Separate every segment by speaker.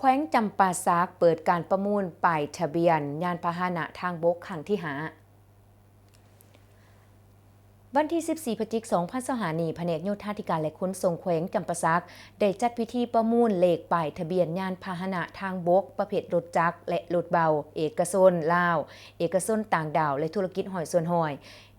Speaker 1: แขวงจำปาสักเปิดการประมูลป้ายทะเบียนยานพาหนะทางบกครั้งที่5วันที่ 14 พฤศจิกายน 2025 นี้แผนกโยธาธิการและขนส่งแขวงจำปาสักได้จัดพิธีประมูลเลขป้ายทะเบียนยานพาหนะทางบกประเภทรถจักรและรถเบาเอกชนลาวเอกชนต่างดาวและธุรกิจหอยส่วนหอย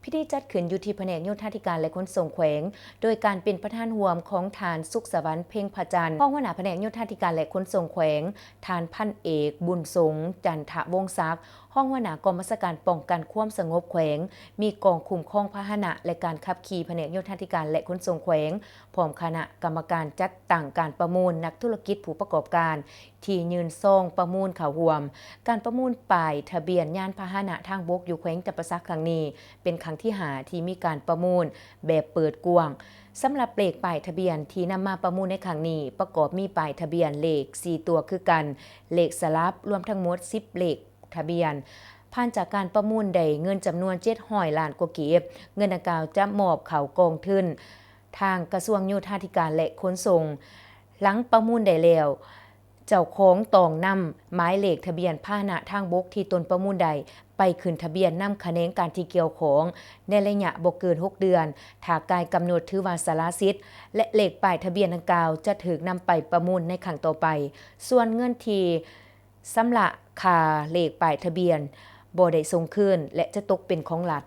Speaker 1: พิธีจัดขึ้นอยู่ที่แผนกโยธาธิการและขนส่งแขวงโดยการเป็นประธานร่วมของทานสุขสวรรค์เพ่งพระจันทร์รองหัวหน้าแผนกโยธาธิการและขนส่งแขวงทานพันเอกบุญสงฆ์จันทวงศ์ศักดิ์ห้องหัวหน้ากองบัญชาการป้องกันความสงบแขวงมีกองคุ้มครองพาหนะและการขับขี่แผนกโยธาธิการและขนส่งแขวงพร้อมคณะกรรมการจัดตั้งการประมูลนักธุรกิจผู้ประกอบการที่ยืนซองประมูลเข้าร่วมการประมูลป้ายทะเบียนยานพาหนะทางบกอยู่แขวงจำปาสักครั้งนี้เป็นครั้งที่5ที่มีการประมูลแบบเปิดกว้างสำหรับเลขป้ายทะเบียนที่นำมาประมูลในครั้งนี้ประกอบมีป้ายทะเบียนเลข4ตัวคือกันเลขสลับรวมทั้งหมด10เลขทะเบียนผ่านจากการประมูลได้เงินจำนวน700 ล้านกว่ากีบเงินดังกล่าวจะมอบเข้ากองทุนทางกระทรวงโยธาธิการและขนส่งหลังประมูลได้แล้วเจ้าของต้องนำหมายเลขทะเบียนพาหนะทางบกที่ตนประมูลใดไปขึ้นทะเบียนนำคะแนนการที่เกี่ยวของในระยะบ่เกิน6 เดือนถ้ากายกำหนดถือว่าสละสิทธิ์และเลขป้ายทะเบียนดังกล่าวจะถูกนำไปประมูลในครั้งต่อไปส่วนเงินที่สำหรับค่าเลขป้ายทะเบียนบ่ได้ส่งคืนและจะตกเป็นของรัฐ